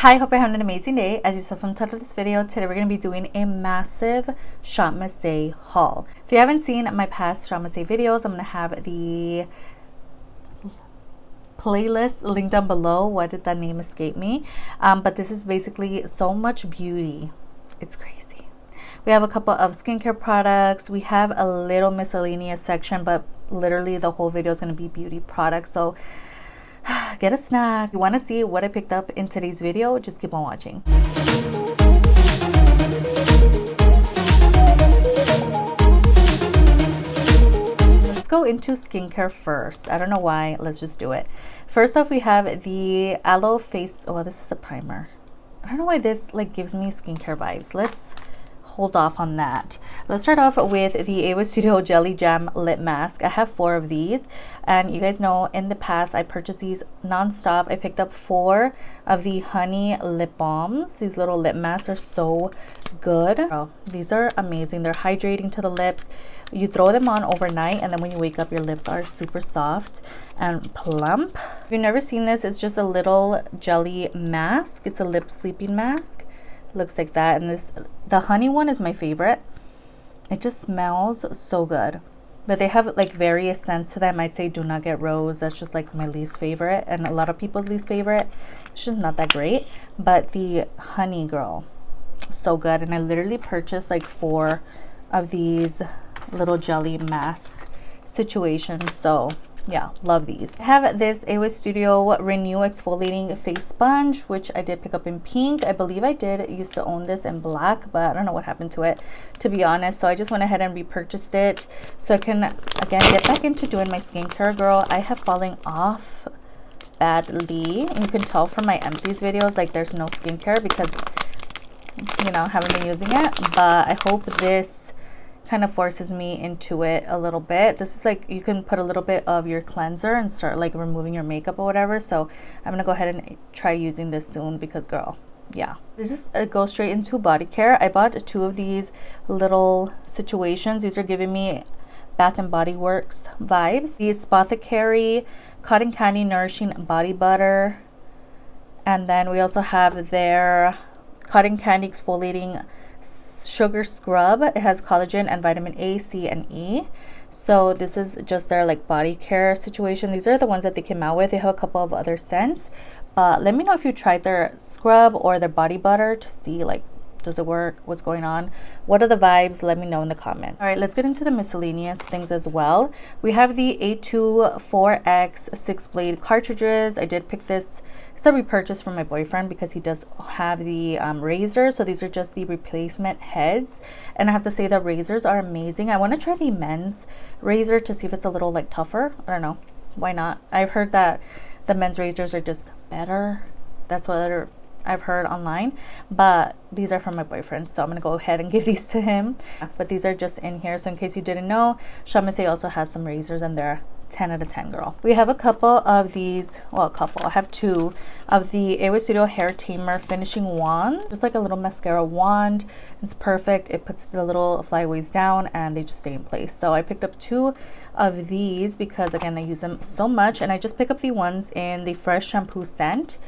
Hi, hope you're having an amazing day. As you saw from the title of this video, today we're going to be doing a massive Shop Massé haul. If you haven't seen my past Shop Massé videos, I'm going to have the playlist linked down below. Why did that name escape me? But this is basically so much beauty. It's crazy. We have a couple of skincare products. We have a little miscellaneous section, but literally the whole video is going to be beauty products. So get a snack. If you want to see what I picked up in today's video, just keep on watching. Let's go into skincare first. I don't know why. Let's just do it. First off, we have the Aloe Face. Oh, this is a primer. I don't know why this like gives me skincare vibes. Let's hold off on that. Let's start off with the AOA Studio Jelly Jam Lip Mask. I have 4 of these, and you guys know in the past I purchased these non-stop. I picked up 4 of the honey lip balms. These little lip masks are so good. Oh, these are amazing. They're hydrating to the lips. You throw them on overnight, and then when you wake up, your lips are super soft and plump. If you've never seen this, it's just a little jelly mask. It's a lip sleeping mask. Looks like that, and the honey one is my favorite. It just smells so good, but they have like various scents to them. I'd say do not get rose. That's just like my least favorite, and a lot of people's least favorite. It's just not that great, but the honey girl, so good. And I literally purchased like 4 of these little jelly mask situations, so yeah, love these. I have this AOA Studio Renew Exfoliating Face Sponge, which I did pick up in pink. I believe I did used to own this in black, but I don't know what happened to it, to be honest. So I just went ahead and repurchased it so I can, again, get back into doing my skincare. Girl, I have fallen off badly. And you can tell from my empties videos, like there's no skincare because, you know, I haven't been using it. But I hope this kind of forces me into it a little bit. This is like, you can put a little bit of your cleanser and start like removing your makeup or whatever. So I'm gonna go ahead and try using this soon because girl, yeah, this is go straight into body care. I bought 2 of these little situations. These are giving me Bath and Body Works vibes. These Apothecary Cotton Candy Nourishing Body Butter, and then we also have their Cotton Candy Exfoliating Sugar Scrub. It has collagen and vitamin A, C, and E. So this is just their like body care situation. These are the ones that they came out with. They have a couple of other scents, but let me know if you tried their scrub or their body butter to see like, does it work? What's going on? What are the vibes? Let me know in the comments. All right, let's get into the miscellaneous things as well. We have the A2 4X 6-blade cartridges. I did pick this. It's a repurchase from my boyfriend because he does have the razor. So these are just the replacement heads. And I have to say the razors are amazing. I want to try the men's razor to see if it's a little like tougher. I don't know. Why not? I've heard that the men's razors are just better. That's what I've heard online, but these are from my boyfriend, so I'm gonna go ahead and give these to him. But these are just in here, so in case you didn't know, Shop Massé also has some razors and they're 10 out of 10, girl. We have a couple of these, well, a couple, I have 2 of the AOA Studio Hair Tamer Finishing Wand. Just like a little mascara wand. It's perfect. It puts the little flyaways down and they just stay in place. So I picked up 2 of these because again, I use them so much, and I just pick up the ones in the fresh shampoo scent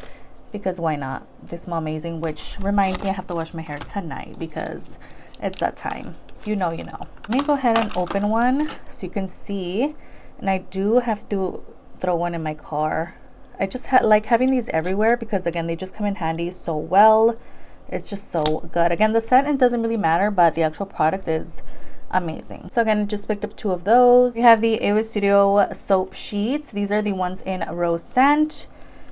because why not? They smell amazing, which reminds me I have to wash my hair tonight because it's that time. If you know, you know. Let me go ahead and open one so you can see. And I do have to throw one in my car. I just like having these everywhere because again, they just come in handy so well. It's just so good. Again, the scent, it doesn't really matter, but the actual product is amazing. So again, just picked up 2 of those. We have the AOA Studio soap sheets. These are the ones in rose scent.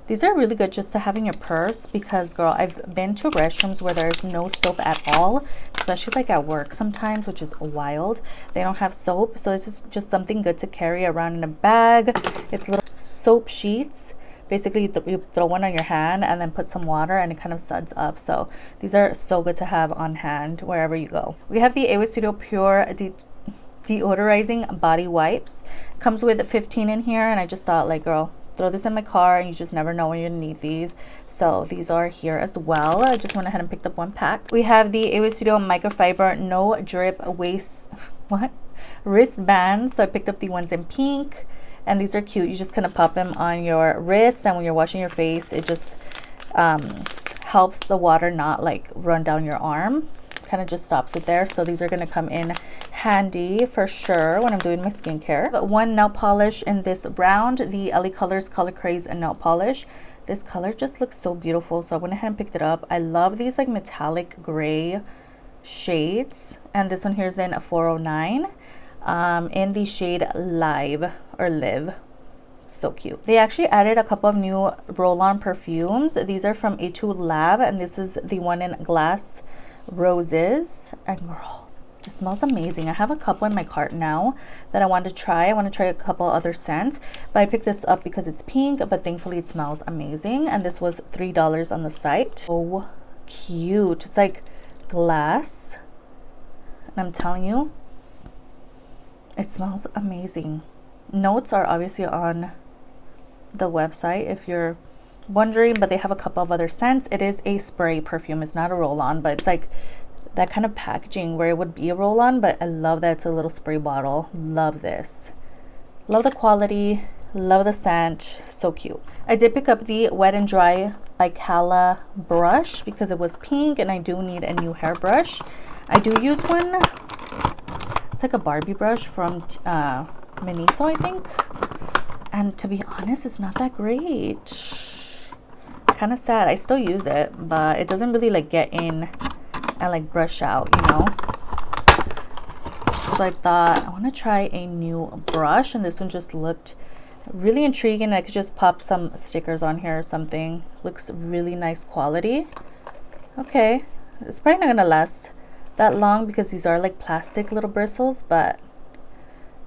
These are really good just to have in your purse because girl, I've been to restrooms where there's no soap at all, especially like at work sometimes, which is wild. They don't have soap, so this is just something good to carry around in a bag. It's little soap sheets. Basically, you throw one on your hand and then put some water and it kind of suds up. So these are so good to have on hand wherever you go. We have the AOA Studio Pure Deodorizing Body Wipes. Comes with 15 in here, and I just thought like, girl, throw this in my car and you just never know when you're gonna need these. So these are here as well. I just went ahead and picked up 1 pack. We have the AOA Studio Microfiber No Drip wristbands. So I picked up the ones in pink, and these are cute. You just kind of pop them on your wrist, and when you're washing your face, it just helps the water not like run down your arm. Kind of just stops it there. So these are going to come in handy for sure when I'm doing my skincare. But one nail polish in this round, the LA Colors Color Craze and nail polish. This color just looks so beautiful, so I went ahead and picked it up. I love these like metallic gray shades, and this one here is in a 409 in the shade Live or Live. So cute. They actually added a couple of new roll-on perfumes. These are from Etude Lab, and this is the one in Glass Roses. And girl, it smells amazing. I have a couple in my cart now that I want to try. I want to try a couple other scents, but I picked this up because it's pink, but thankfully it smells amazing. And this was $3 on the site. So cute. It's like glass, and I'm telling you, it smells amazing. Notes are obviously on the website if you're wondering, but they have a couple of other scents. It is a spray perfume. It's not a roll-on, but it's like that kind of packaging where it would be a roll-on, but I love that it's a little spray bottle. Love this. Love the quality. Love the scent. So cute. I did pick up the Wet and Dry by Kala brush because it was pink, and I do need a new hairbrush. I do use one. It's like a Barbie brush from Miniso, I think. And to be honest, it's not that great. Kind of sad. I still use it, but it doesn't really like get in and like brush out, you know. So I thought I want to try a new brush, and this one just looked really intriguing. I could just pop some stickers on here or something. Looks really nice quality. Okay, it's probably not gonna last that long because these are like plastic little bristles, but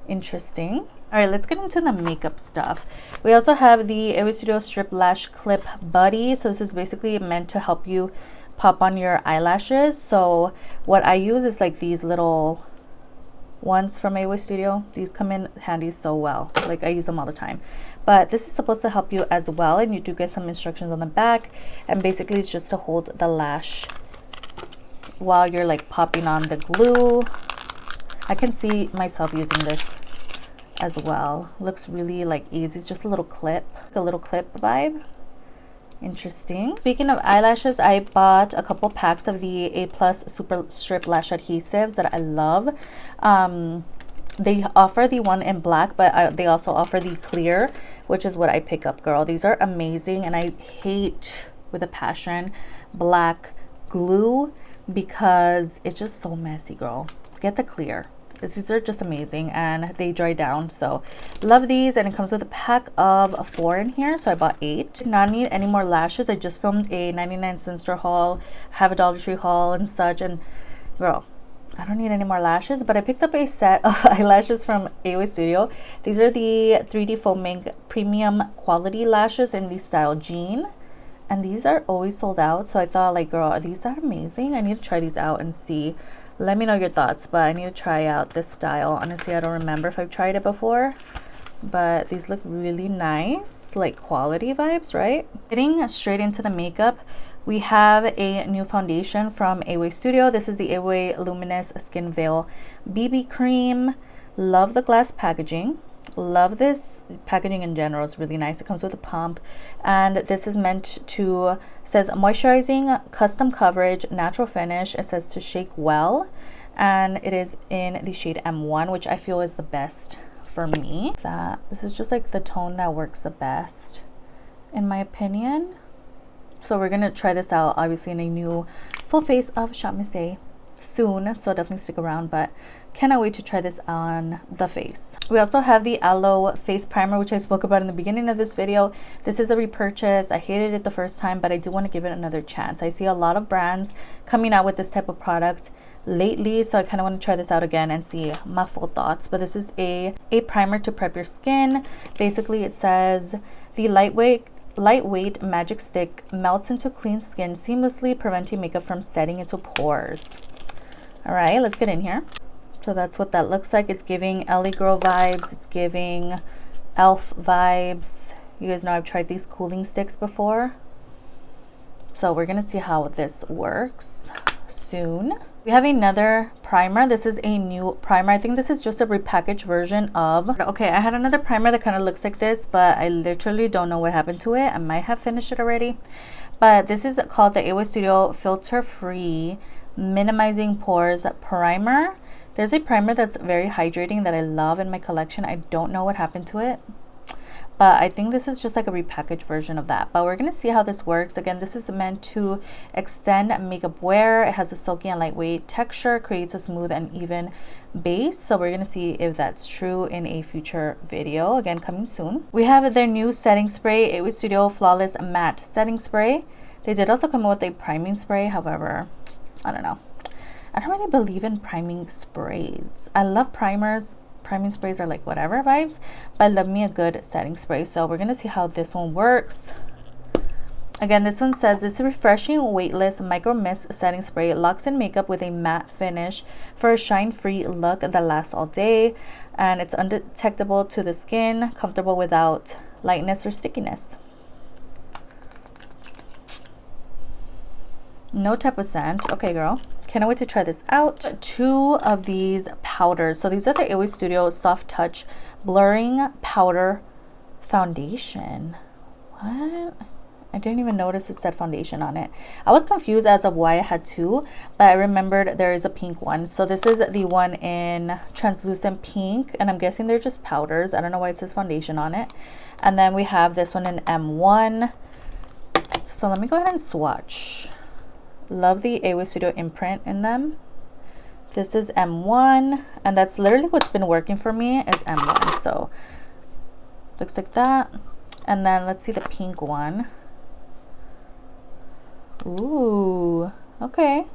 interesting. All right, let's get into the makeup stuff. We also have the AOI Studio Strip Lash Clip Buddy. So this is basically meant to help you pop on your eyelashes. So what I use is like these little ones from AOI Studio. These come in handy so well. Like I use them all the time. But this is supposed to help you as well, and you do get some instructions on the back. And basically it's just to hold the lash while you're like popping on the glue. I can see myself using this as well. Looks really like easy. It's just a little clip vibe. Interesting. Speaking of eyelashes, I bought a couple packs of the A+ Super Strip Lash Adhesives that I love. They offer the one in black, but they also offer the clear, which is what I pick up, girl. These are amazing, and I hate with a passion black glue because it's just so messy, girl. Get the clear. These are just amazing, and they dry down. So love these, and it comes with a pack of 4 in here, so I bought 8. Did not need any more lashes. I just filmed a 99-cent store haul, have a Dollar Tree haul and such, and girl, I don't need any more lashes. But I picked up a set of eyelashes from AOI Studio. These are the 3D foaming premium quality lashes in the style Jean, and these are always sold out. So I thought, like, girl, are these that amazing? I need to try these out and see. Let me know your thoughts, but I need to try out this style. Honestly, I don't remember if I've tried it before, but these look really nice, like quality vibes, right? Getting straight into the makeup, we have a new foundation from AOI Studio. This is the AOI Luminous Skin Veil BB Cream. Love the glass packaging. Love this packaging in general. It's really nice. It comes with a pump, and this is meant to, says moisturizing, custom coverage, natural finish. It says to shake well, and it is in the shade M1, which I feel is the best for me. That this is just like the tone that works the best in my opinion. So we're gonna try this out obviously in a new full face of Shop Miss soon, so definitely stick around, but cannot wait to try this on the face. We also have the Aloe Face Primer, which I spoke about in the beginning of this video. This is a repurchase. I hated it the first time, but I do want to give it another chance. I see a lot of brands coming out with this type of product lately, so I kind of want to try this out again and see my full thoughts. But this is a primer to prep your skin. Basically, it says the lightweight magic stick melts into clean skin seamlessly, preventing makeup from setting into pores. All right, let's get in here. So that's what that looks like. It's giving LA Girl vibes. It's giving elf vibes. You guys know I've tried these cooling sticks before, so we're gonna see how this works soon. We have another primer. This is a new primer. I think this is just a repackaged version of, okay, I had another primer that kind of looks like this, but I literally don't know what happened to it. I might have finished it already, But this is called the AOI Studio Filter Free Minimizing Pores Primer. There's a primer that's very hydrating that I love in my collection. I don't know what happened to it, but I think this is just like a repackaged version of that. But we're going to see how this works. Again, this is meant to extend makeup wear. It has a silky and lightweight texture, creates a smooth and even base. So we're going to see if that's true in a future video. Again, coming soon. We have their new setting spray, AOI Studio Flawless Matte Setting Spray. They did also come out with a priming spray. However, I don't know. I don't really believe in priming sprays. I love primers. Priming sprays are like whatever vibes, but I love me a good setting spray. So we're gonna see how this one works. Again, this one says this refreshing weightless micro mist setting spray locks in makeup with a matte finish for a shine-free look that lasts all day, and it's undetectable to the skin, comfortable without lightness or stickiness. No type of scent. Okay, girl. Cannot wait to try this out. 2 of these powders. So these are the AOI Studio Soft Touch Blurring Powder Foundation. What? I didn't even notice it said foundation on it. I was confused as of why I had 2, but I remembered there is a pink one. So this is the one in translucent pink, and I'm guessing they're just powders. I don't know why it says foundation on it. And then we have this one in M1. So let me go ahead and swatch. Love the AOI Studio imprint in them. This is M1, and that's literally what's been working for me is M1. So looks like that. And then let's see the pink one. Ooh, okay.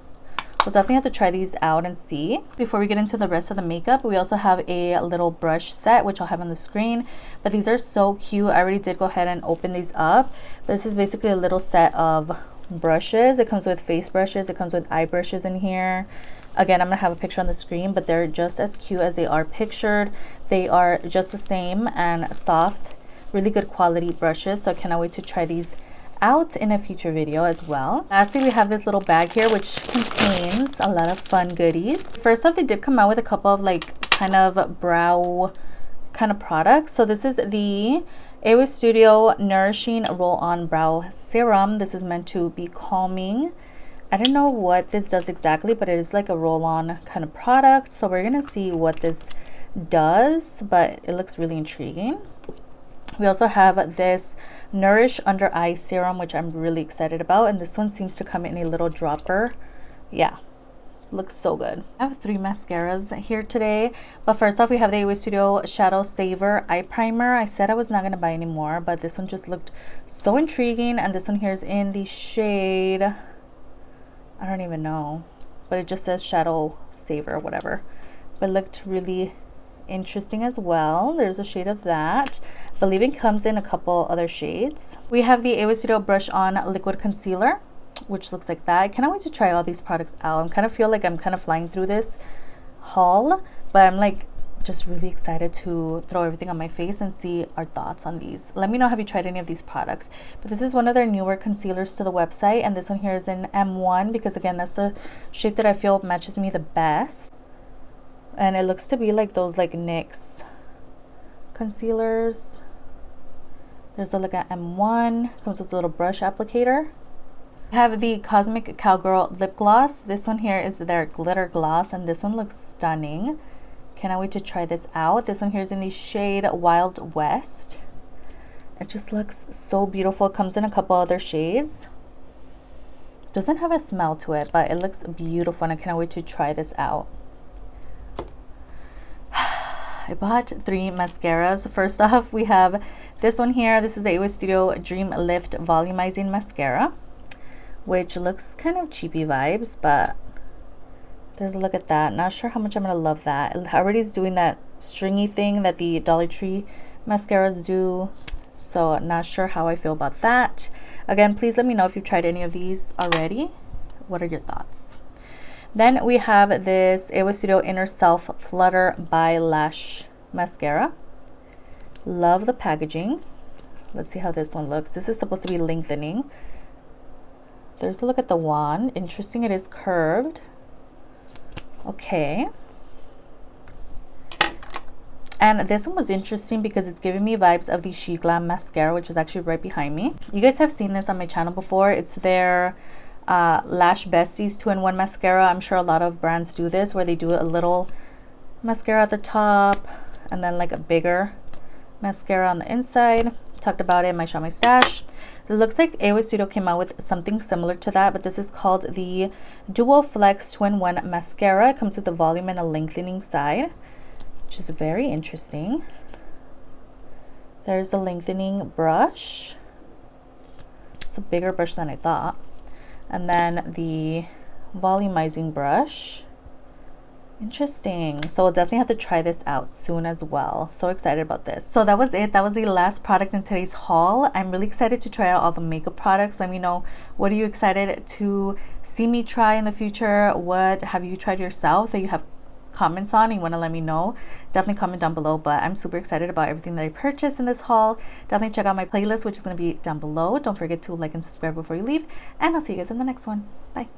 We'll definitely have to try these out and see. Before we get into the rest of the makeup, we also have a little brush set, which I'll have on the screen. But these are so cute. I already did go ahead and open these up. This is basically a little set of brushes. It comes with face brushes. It comes with eye brushes in here. Again, I'm gonna have a picture on the screen, but they're just as cute as they are pictured. They are just the same and soft, really good quality brushes. So I cannot wait to try these out in a future video as well. Lastly, we have this little bag here which contains a lot of fun goodies. First off, they did come out with a couple of like kind of brow kind of products. So this is the AOI Studio Nourishing Roll-On Brow Serum. This is meant to be calming. I don't know what this does exactly, but it is like a roll-on kind of product. So we're gonna see what this does, but it looks really intriguing. We also have this Nourish Under Eye Serum, which I'm really excited about. And this one seems to come in a little dropper. Yeah, looks so good. I have 3 mascaras here today. But first off, we have the AOI Studio Shadow Saver Eye Primer. I said I was not going to buy any more, but this one just looked so intriguing. And this one here is in the shade, I don't even know, but it just says Shadow Saver or whatever. But it looked really interesting as well. There's a shade of that. I believe it comes in a couple other shades. We have the AOI Studio Brush On Liquid Concealer, which looks like that. I cannot wait to try all these products out. I kind of feel like I'm kind of flying through this haul, but I'm like just really excited to throw everything on my face and see our thoughts on these. Let me know, have you tried any of these products? But this is one of their newer concealers to the website, and this one here is in M1 because again, that's the shade that I feel matches me the best. And it looks to be like those like NYX concealers. There's a look at M1. Comes with a little brush applicator. I have the Cosmic Cowgirl lip gloss. This one here is their glitter gloss, and this one looks stunning. Cannot wait to try this out. This one here is in the shade Wild West. It just looks so beautiful. It comes in a couple other shades. Doesn't have a smell to it, but it looks beautiful, and I cannot wait to try this out. I bought 3 mascaras. First off, we have this one here. This is the AOI Studio Dream Lift Volumizing Mascara, which looks kind of cheapy vibes, but there's a look at that. Not sure how much I'm gonna love that. It already is doing that stringy thing that the Dollar Tree mascaras do, so not sure how I feel about that. Again, please let me know if you've tried any of these already. What are your thoughts? Then we have this AOI Studio Inner Self Flutter by Lash Mascara. Love the packaging. Let's see how this one looks. This is supposed to be lengthening. There's a look at the wand. Interesting, it is curved. Okay. And this one was interesting because it's giving me vibes of the She Glam mascara, which is actually right behind me. You guys have seen this on my channel before. It's their Lash Besties 2-in-1 mascara. I'm sure a lot of brands do this, where they do a little mascara at the top and then like a bigger mascara on the inside. Talked about it in my Shop My Stash. So it looks like AOA Studio came out with something similar to that, but this is called the Duo Flex 2-in-1 mascara. It comes with a volume and a lengthening side, which is very interesting. There's the lengthening brush. It's a bigger brush than I thought. And then the volumizing brush. Interesting. So we'll definitely have to try this out soon as well. So excited about this. So that was it. That was the last product in today's haul. I'm really excited to try out all the makeup products. Let me know, what are you excited to see me try in the future? What have you tried yourself that you have comments on and you want to let me know? Definitely comment down below. But I'm super excited about everything that I purchased in this haul. Definitely check out my playlist, which is going to be down below. Don't forget to like and subscribe before you leave, and I'll see you guys in the next one. Bye.